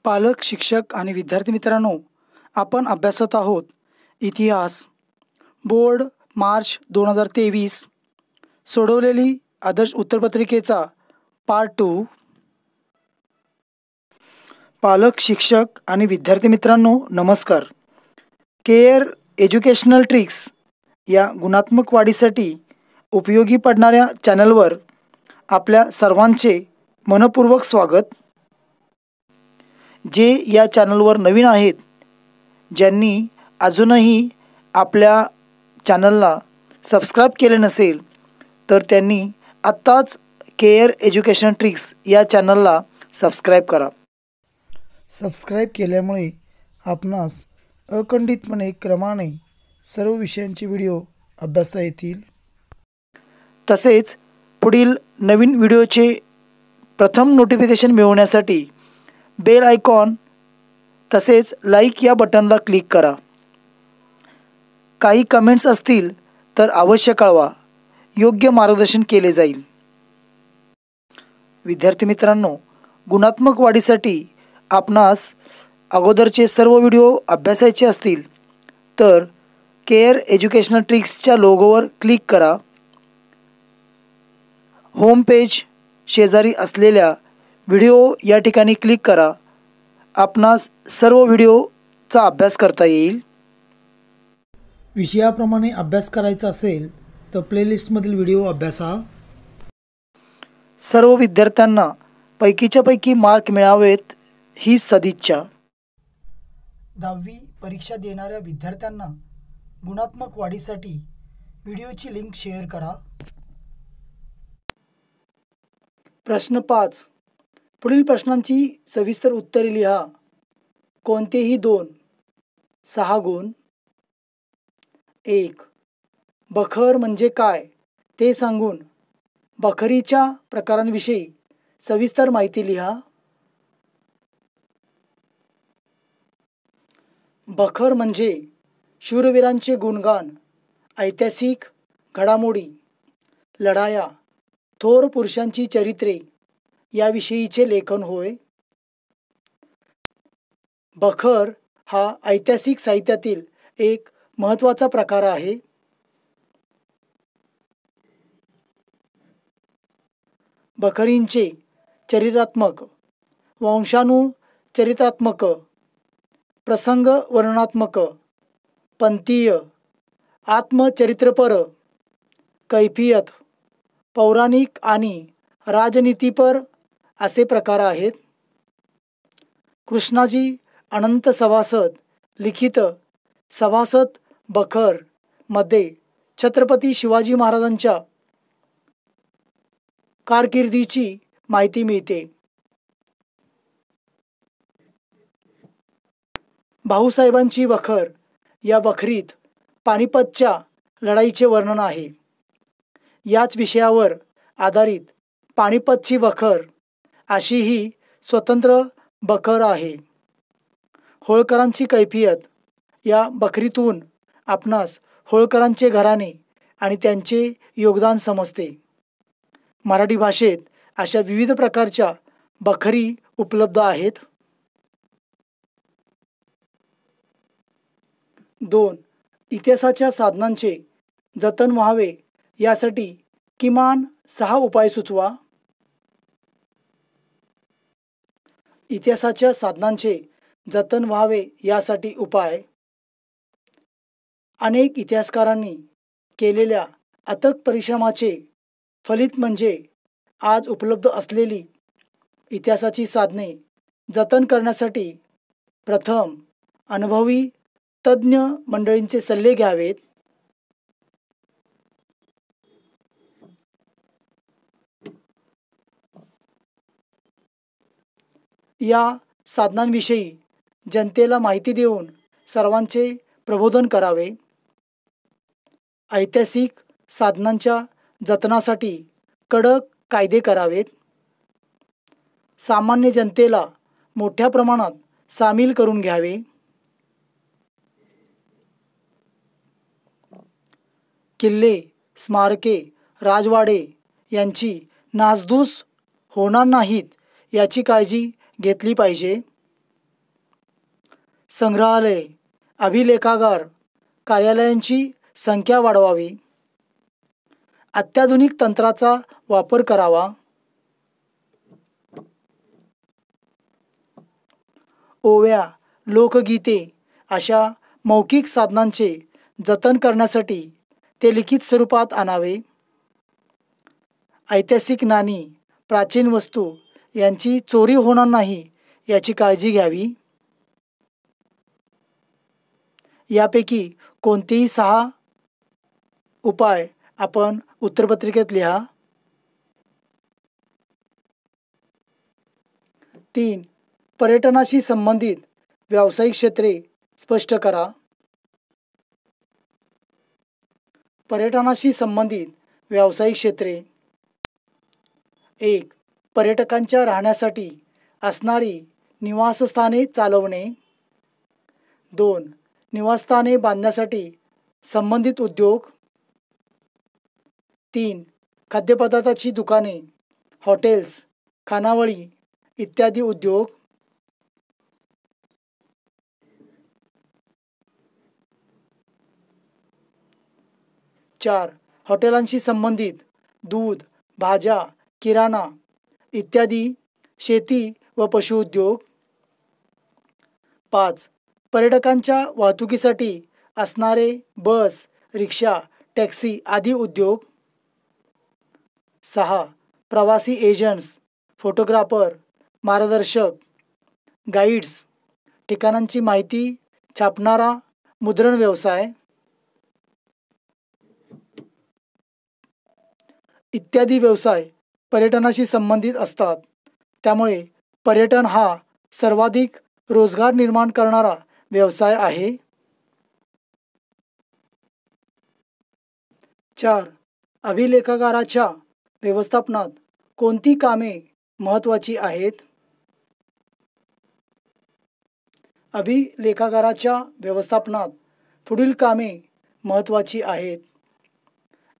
पालक, शिक्षक आणि विद्यार्थी मित्रांनो, आपण अभ्यासत आहोत इतिहास बोर्ड मार्च 2023 सोडवलेली आदर्श उत्तरपत्रिकेचा पार्ट 2। पालक, शिक्षक आणि विद्यार्थी मित्रांनो नमस्कार। केअर एज्युकेशनल ट्रिक्स या गुणात्मक वाढीसाठी उपयोगी पडणाऱ्या चॅनलवर आपल्या सर्वांचे मनपूर्वक स्वागत। जे या चॅनलवर नवीन आहेत, ज्यांनी अजूनही आपल्या चॅनलला सबस्क्राईब केले नसेल, तर त्यांनी आत्ताच केअर एज्युकेशन ट्रिक्स या चॅनलला सबस्क्राईब करा। सबस्क्राईब केल्यामुळे आपणास अखंडितपणे क्रमाने सर्व विषयांचे व्हिडिओ अभ्यासता येतील। तसेच पुढील नवीन व्हिडिओचे प्रथम नोटिफिकेशन मिळवण्यासाठी बेल आयकॉन तसेच लाईक या बटनला क्लिक करा। काही कमेंट्स असतील तर अवश्य कळवा, योग्य मार्गदर्शन केले जाईल। विद्यार्थी मित्रांनो, गुणात्मक वाढीसाठी आपणास अगोदरचे सर्व व्हिडिओ अभ्यासायचे असतील तर केअर एज्युकेशनल ट्रिक्सच्या लोगोवर क्लिक करा। होम पेज शेजारी असलेल्या व्हिडिओ या ठिकाणी क्लिक करा। आपणास सर्व व्हिडिओचा अभ्यास करता येईल। विषयाप्रमाणे अभ्यास करायचा असेल तर प्लेलिस्टमधील व्हिडिओ अभ्यासा। सर्व विद्यार्थ्यांना पैकीच्या पैकी मार्क मिळावेत ही सदिच्छा। 10वी परीक्षा देणाऱ्या विद्यार्थ्यांना गुणात्मक वाढीसाठी व्हिडिओची लिंक शेअर करा। प्रश्न 5, पुढील प्रश्नांची सविस्तर उत्तरे लिहा। कोणतेही 2 6 गुण। 1. बखर म्हणजे काय ते सांगून बखरीच्या प्रकारांविषयी सविस्तर माहिती लिहा। बखर म्हणजे शूरवीरांचे गुणगान, ऐतिहासिक घडामोडी, लढाया, थोर पुरुषांची चरित्रे याविषयीचे लेखन होय। बखर हा ऐतिहासिक साहित्यातील एक महत्त्वाचा प्रकार आहे। बखरींचे चरित्रात्मक, वंशानुचरित्रात्मक, प्रसंग वर्णनात्मक, पंथीय, आत्मचरित्रपर, कैफियत, पौराणिक आणि राजनीतिपर असे प्रकार आहेत। कृष्णाजी अनंत सभासद लिखित सभासद बखर मध्ये छत्रपती शिवाजी महाराजांच्या कारकिर्दीची माहिती मिळते। भाऊसाहेबांची बखर या बखरीत पानिपतच्या लढाईचे वर्णन आहे। याच विषयावर आधारित पानिपतची बखर अशी ही स्वतंत्र बखर आहे। होळकरांची कैफियत या बखरीतून आपणास होळकरांचे घराणे आणि त्यांचे योगदान समजते। मराठी भाषेत अशा विविध प्रकारच्या बखरी उपलब्ध आहेत। 2. इतिहासाच्या साधनांचे जतन व्हावे यासाठी किमान 6 उपाय सुचवा। इतिहासाच्या साधनांचे जतन व्हावे यासाठी उपाय। अनेक इतिहासकारांनी केलेल्या अथक परिश्रमाचे फलित म्हणजे आज उपलब्ध असलेली इतिहासाची साधने जतन करण्यासाठी प्रथम अनुभवी तज्ज्ञ मंडळींचे सल्ले घ्यावेत। या साधनांविषयी जनतेला माहिती देऊन सर्वांचे प्रबोधन करावे। ऐतिहासिक साधनांच्या जतनासाठी कडक कायदे करावेत। सामान्य जनतेला मोठ्या प्रमाणात सामील करून घ्यावे। किल्ले, स्मारके, राजवाडे यांची नासधूस होणार नाहीत याची काळजी घेतली पाहिजे। संग्रहालय, अभिलेखागार कार्यालयांची संख्या वाढवावी. अत्याधुनिक तंत्राचा वापर करावा. ओव्या, लोकगीते अशा मौखिक साधनांचे जतन करण्यासाठी ते लिखित स्वरूपात आणावे. ऐतिहासिक नाणी, प्राचीन वस्तू यांची चोरी होणार नाही याची काळजी घ्यावी. यापैकी कोणतेही 6 उपाय आपण उत्तरपत्रिकेत लिहा. 3. पर्यटनाशी संबंधित व्यावसायिक क्षेत्रे स्पष्ट करा. पर्यटनाशी संबंधित व्यावसायिक क्षेत्रे. 1. पर्यटकांच्या राहण्यासाठी असणारी निवासस्थाने चालवणे. 2. निवासस्थाने बांधण्यासाठी संबंधित उद्योग. 3. खाद्यपदार्थाची दुकाने, हॉटेल्स, खानावळी इत्यादी उद्योग. 4. हॉटेलांशी संबंधित दूध, भाज्या, किराणा इत्यादी शेती व पशुउद्योग. 5. पर्यटकांच्या वाहतुकीसाठी असणारे बस, रिक्षा, टॅक्सी आदी उद्योग. 6. प्रवासी एजंट्स, फोटोग्राफर, मार्गदर्शक, गाईड्स, ठिकाणांची माहिती छापणारा मुद्रण व्यवसाय इत्यादी व्यवसाय पर्यटनाशी संबंधित असतात. त्यामुळे पर्यटन हा सर्वाधिक रोजगार निर्माण करणारा व्यवसाय आहे. 4. अभिलेखागाराच्या व्यवस्थापनात कोणती कामे महत्त्वाची आहेत? अभिलेखागाराच्या व्यवस्थापनात पुढील कामे महत्त्वाची आहेत.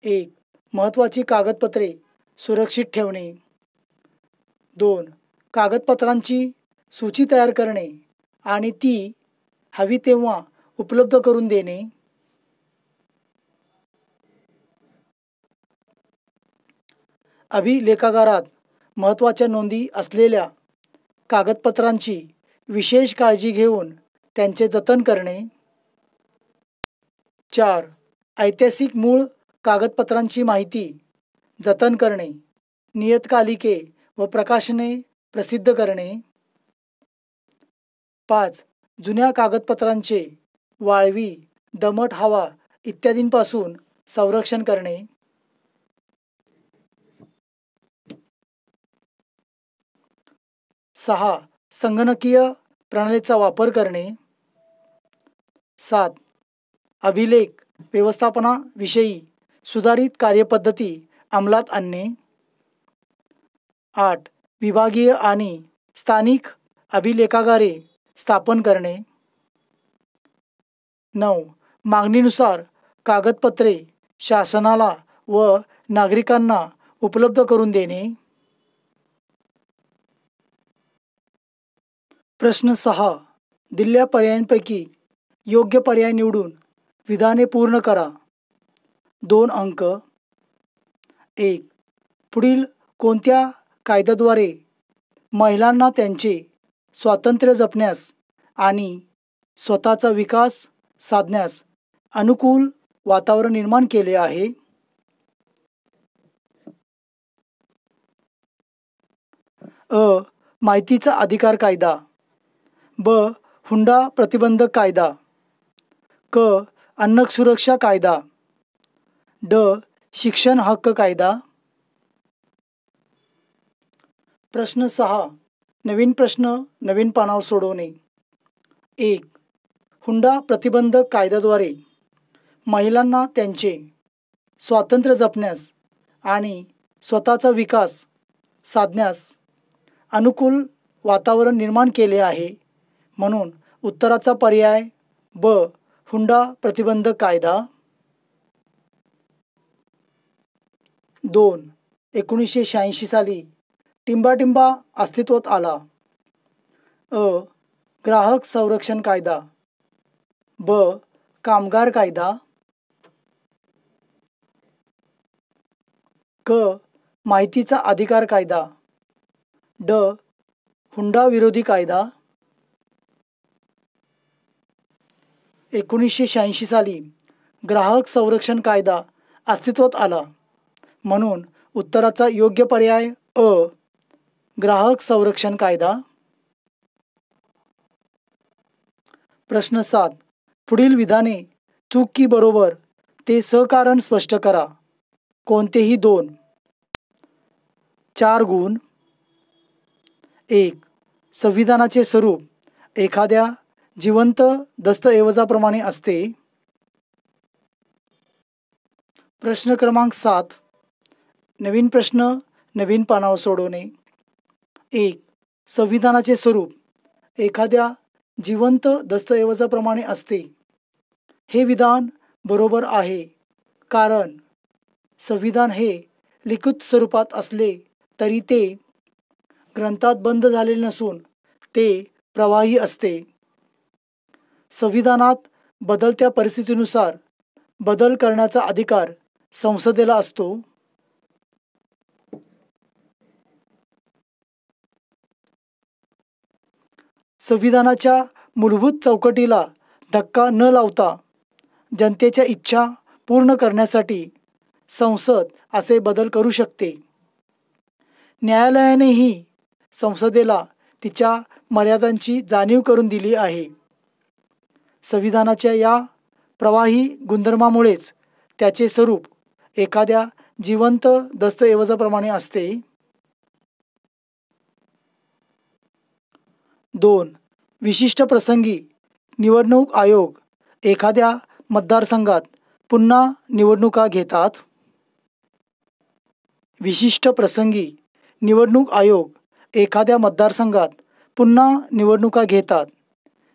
1. महत्त्वाची कागदपत्रे सुरक्षित ठेवणे. 2. कागदपत्रांची सूची तयार करणे आणि ती हवी तेव्हा उपलब्ध करून देणे. अभिलेखागारात महत्त्वाच्या नोंदी असलेल्या कागदपत्रांची विशेष काळजी घेऊन त्यांचे जतन करणे. 4. ऐतिहासिक मूळ कागदपत्रांची माहिती जतन करणे, नियतकालिके व प्रकाशने प्रसिद्ध करणे. 5. जुन्या कागदपत्रांचे वाळवी, दमट हवा इत्यादींपासून संरक्षण करणे. 6. संगणकीय प्रणालीचा वापर करणे. 7. अभिलेख व्यवस्थापनाविषयी सुधारित कार्यपद्धती अंमलात आणणे. 8. विभागीय आणि स्थानिक अभिलेखागारे स्थापन करणे. 9. मागणीनुसार कागदपत्रे शासनाला व नागरिकांना उपलब्ध करून देणे. प्रश्न 6. दिलेल्या पर्यायांपैकी योग्य पर्याय निवडून विधाने पूर्ण करा. 2 अंक. 1. पुढील कोणत्या कायद्याद्वारे महिलांना त्यांचे स्वातंत्र्य जपण्यास आणि स्वतःचा विकास साधण्यास अनुकूल वातावरण निर्माण केले आहे? अ. माहितीचा अधिकार कायदा. ब. हुंडा प्रतिबंधक कायदा. क. अन्न सुरक्षा कायदा. ड. शिक्षण हक्क कायदा. प्रश्न 6. नवीन प्रश्न नवीन पानावर सोडवणे. 1. हुंडा प्रतिबंधक कायद्याद्वारे महिलांना त्यांचे स्वातंत्र्य जपण्यास आणि स्वतःचा विकास साधण्यास अनुकूल वातावरण निर्माण केले आहे, म्हणून उत्तराचा पर्याय ब. हुंडा प्रतिबंधक कायदा. 2. 1986 साली टिंबाटिंबा अस्तित्वात आला. अ. ग्राहक संरक्षण कायदा, ब. कामगार कायदा, क. माहितीचा अधिकार कायदा, ड. हुंडा विरोधी कायदा. 1986 साली ग्राहक संरक्षण कायदा अस्तित्वात आला, म्हणून उत्तराचा योग्य पर्याय अ. ग्राहक संरक्षण कायदा. प्रश्न 7. पुढील विधाने चूक की बरोबर ते सकारण स्पष्ट करा. कोणतेही दोन. 4 गुण. 1. संविधानाचे स्वरूप एखाद्या जिवंत दस्तऐवजाप्रमाणे असते. प्रश्न क्रमांक 7. नवीन प्रश्न नवीन पानावर सोडवणे. 1. संविधानाचे स्वरूप एखाद्या जिवंत दस्तऐवजाप्रमाणे असते. हे विधान बरोबर आहे, कारण संविधान हे लिखित स्वरूपात असले तरी ते ग्रंथात बंद झालेले नसून ते प्रवाही असते. संविधानात बदलत्या परिस्थितीनुसार बदल करण्याचा अधिकार संसदेला असतो. संविधानाच्या मूलभूत चौकटीला धक्का न लावता जनतेच्या इच्छा पूर्ण करण्यासाठी संसद असे बदल करू शकते. न्यायालयानेही संसदेला तिच्या मर्यादांची जाणीव करून दिली आहे. संविधानाच्या या प्रवाही गुणधर्मामुळेच त्याचे स्वरूप एखाद्या जिवंत दस्तऐवजाप्रमाणे असते. 2. विशिष्ट प्रसंगी निवडणूक आयोग एखाद्या मतदारसंघात पुन्हा निवडणुका घेतात. विशिष्ट प्रसंगी निवडणूक आयोग एखाद्या मतदारसंघात पुन्हा निवडणुका घेतात.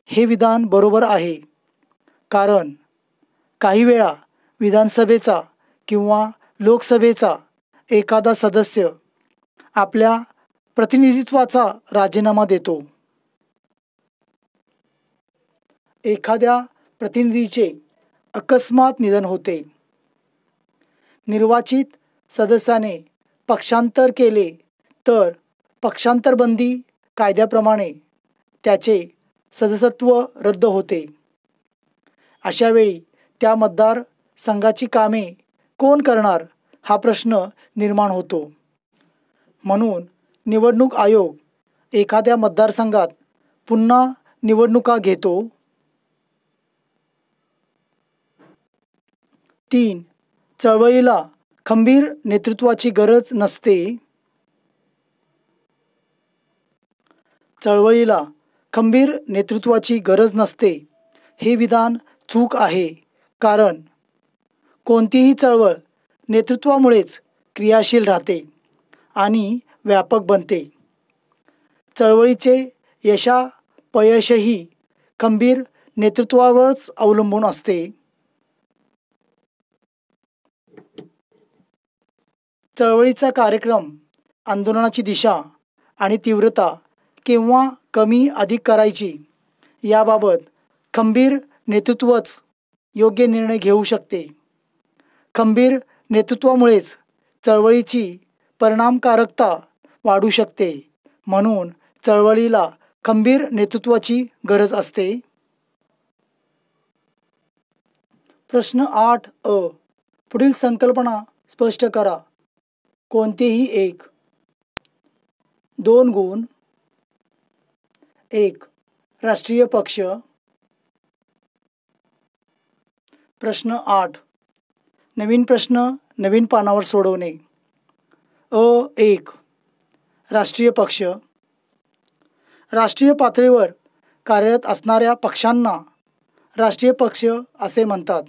हे विधान बरोबर आहे, कारण काही वेळा विधानसभेचा किंवा लोकसभेचा एखादा सदस्य आपल्या प्रतिनिधित्वाचा राजीनामा देतो. एखाद्या प्रतिनिधीचे अकस्मात निधन होते. निर्वाचित सदस्याने पक्षांतर केले तर पक्षांतरबंदी कायद्याप्रमाणे त्याचे सदस्यत्व रद्द होते. अशा वेळी त्या मतदारसंघाची कामे कोण करणार हा प्रश्न निर्माण होतो. म्हणून निवडणूक आयोग एखाद्या मतदारसंघात पुन्हा निवडणुका घेतो. 3. चळवळीला खंबीर नेतृत्वाची गरज नसते. चळवळीला खंबीर नेतृत्वाची गरज नसते हे विधान चूक आहे, कारण कोणतीही चळवळ नेतृत्वामुळेच क्रियाशील राहते आणि व्यापक बनते. चळवळीचे यशापयशही खंबीर नेतृत्वावरच अवलंबून असते. चळवळीचा कार्यक्रम, आंदोलनाची दिशा आणि तीव्रता केव्हा कमी अधिक करायची याबाबत खंबीर नेतृत्वच योग्य निर्णय घेऊ शकते. खंबीर नेतृत्वामुळेच चळवळीची परिणामकारकता वाढू शकते. म्हणून चळवळीला खंबीर नेतृत्वाची गरज असते. प्रश्न 8 अ. पुढील संकल्पना स्पष्ट करा. कोणतेही एक. 2 गुण. 1. राष्ट्रीय पक्ष. प्रश्न 8. नवीन प्रश्न नवीन पानावर सोडवणे. अ. 1. राष्ट्रीय पक्ष. राष्ट्रीय पातळीवर कार्यरत असणाऱ्या पक्षांना राष्ट्रीय पक्ष असे म्हणतात.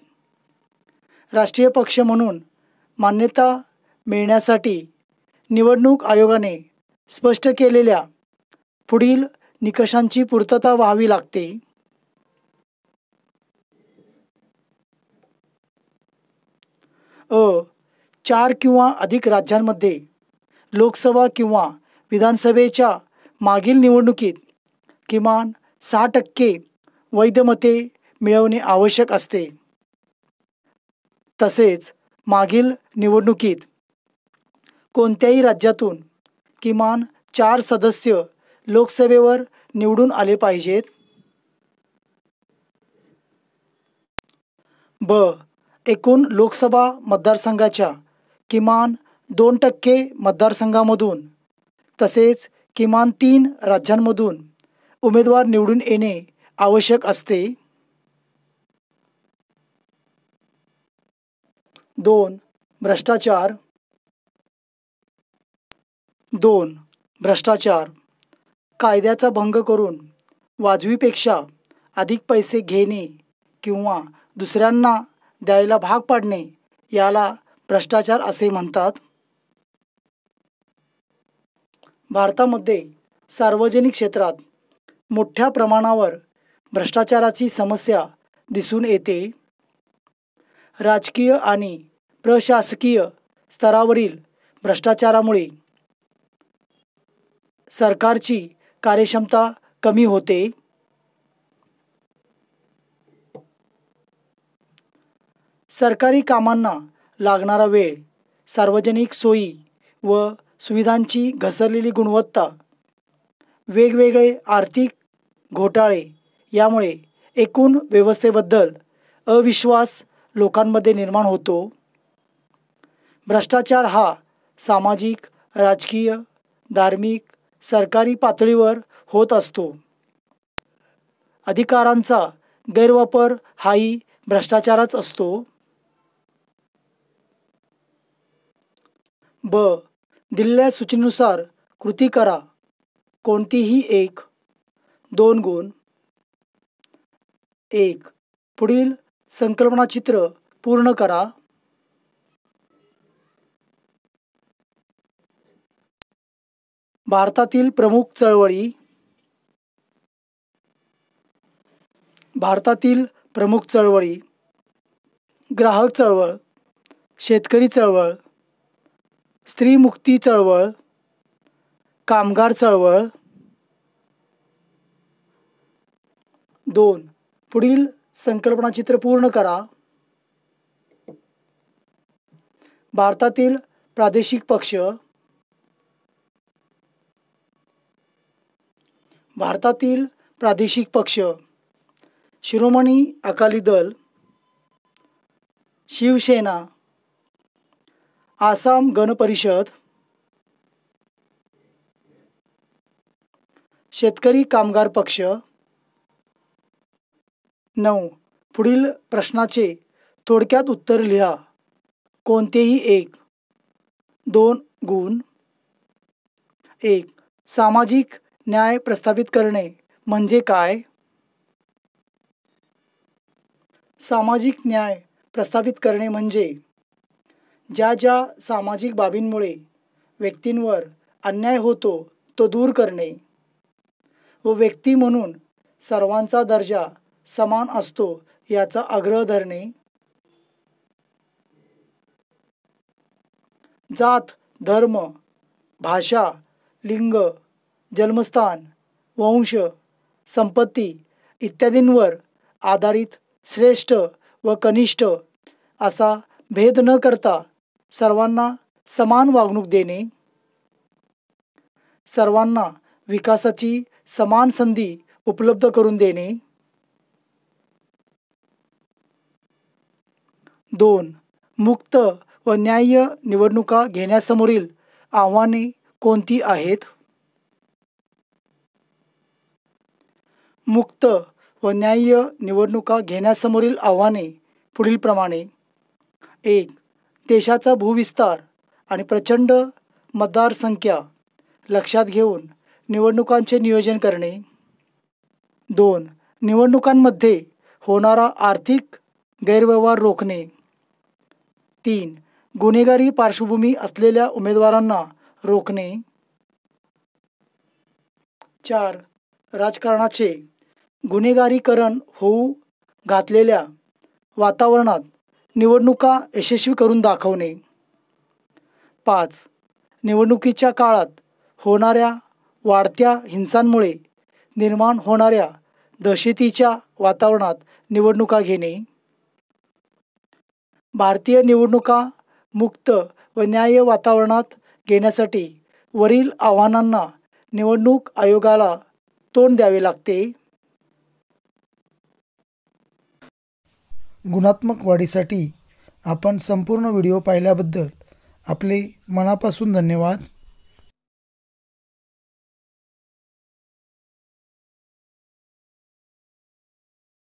राष्ट्रीय पक्ष म्हणून मान्यता मिळण्यासाठी निवडणूक आयोगाने स्पष्ट केलेल्या पुढील निकषांची पूर्तता व्हावी लागते. अ. 4 किंवा अधिक राज्यांमध्ये लोकसभा किंवा विधानसभेच्या मागील निवडणुकीत किमान 6% वैध मते मिळवणे आवश्यक असते. तसेच मागील निवडणुकीत कोणत्याही राज्यातून किमान 4 सदस्य लोकसभेवर निवडून आले पाहिजेत. ब. एकूण लोकसभा मतदारसंघाच्या किमान 2% मतदारसंघामधून तसेच किमान 3 राज्यांमधून उमेदवार निवडून येणे आवश्यक असते. 2. भ्रष्टाचार. 2. भ्रष्टाचार. कायद्याचा भंग करून वाजवीपेक्षा अधिक पैसे घेणे किंवा दुसऱ्यांना द्यायला भाग पाडणे याला भ्रष्टाचार असे म्हणतात. भारतामध्ये सार्वजनिक क्षेत्रात मोठ्या प्रमाणावर भ्रष्टाचाराची समस्या दिसून येते. राजकीय आणि प्रशासकीय स्तरावरील भ्रष्टाचारामुळे सरकारची कार्यक्षमता कमी होते. सरकारी कामांना लागणारा वेळ, सार्वजनिक सोयी व सुविधांची घसरलेली गुणवत्ता, वेगवेगळे आर्थिक घोटाळे यामुळे एकूण व्यवस्थेबद्दल अविश्वास लोकांमध्ये निर्माण होतो. भ्रष्टाचार हा सामाजिक, राजकीय, धार्मिक, सरकारी पातळीवर होत असतो. अधिकारांचा गैरवापर हाही भ्रष्टाचारच असतो. ब. दिलेल्या सूचनेनुसार कृती करा. कोणतीही एक. 2 गुण. 1. पुढील संकल्पनाचित्र पूर्ण करा. भारतातील प्रमुख चळवळी. भारतातील प्रमुख चळवळी: ग्राहक चळवळ, शेतकरी चळवळ, स्त्रीमुक्ती चळवळ, कामगार चळवळ. 2. पुढील संकल्पनाचित्र पूर्ण करा. भारतातील प्रादेशिक पक्ष. भारतातील प्रादेशिक पक्ष: शिरोमणी अकाली दल, शिवसेना, आसाम गण परिषद, शेतकरी कामगार पक्ष. 9. पुढील प्रश्नाचे थोडक्यात उत्तर लिहा. कोणतेही एक. 2 गुण. 1. सामाजिक न्याय प्रस्थापित करणे म्हणजे काय? सामाजिक न्याय प्रस्थापित करणे म्हणजे ज्या ज्या सामाजिक बाबींमुळे व्यक्तींवर अन्याय होतो तो दूर करणे व व्यक्ती म्हणून सर्वांचा दर्जा समान असतो याचा आग्रह धरणे. जात, धर्म, भाषा, लिंग, जन्मस्थान, वंश, संपत्ती इत्यादींवर आधारित श्रेष्ठ व कनिष्ठ असा भेद न करता सर्वांना समान वागणूक देणे. सर्वांना विकासाची समान संधी उपलब्ध करून देणे. 2. मुक्त व न्याय्य निवडणुका घेण्यासमोरील आव्हाने कोणती आहेत? मुक्त व न्याय्य निवडणुका घेण्यासमोरील आव्हाने पुढीलप्रमाणे. 1. देशाचा भूविस्तार आणि प्रचंड मतदारसंख्या लक्षात घेऊन निवडणुकांचे नियोजन करणे. 2. निवडणुकांमध्ये होणारा आर्थिक गैरव्यवहार रोखणे. 3. गुन्हेगारी पार्श्वभूमी असलेल्या उमेदवारांना रोखणे. 4. राजकारणाचे गुन्हेगारीकरण होऊ घातलेल्या वातावरणात निवडणुका यशस्वी करून दाखवणे. 5. निवडणुकीच्या काळात होणाऱ्या वाढत्या हिंसांमुळे निर्माण होणाऱ्या दहशतीच्या वातावरणात निवडणुका घेणे, भारतीय निवडणुका मुक्त व न्याय्य वातावरणात घेण्यासाठी वरील आव्हानांना निवडणूक आयोगाला तोंड द्यावे लागते. गुणात्मक वाढीसाठी आपण संपूर्ण व्हिडिओ पाहिल्याबद्दल आपले मनापासून धन्यवाद.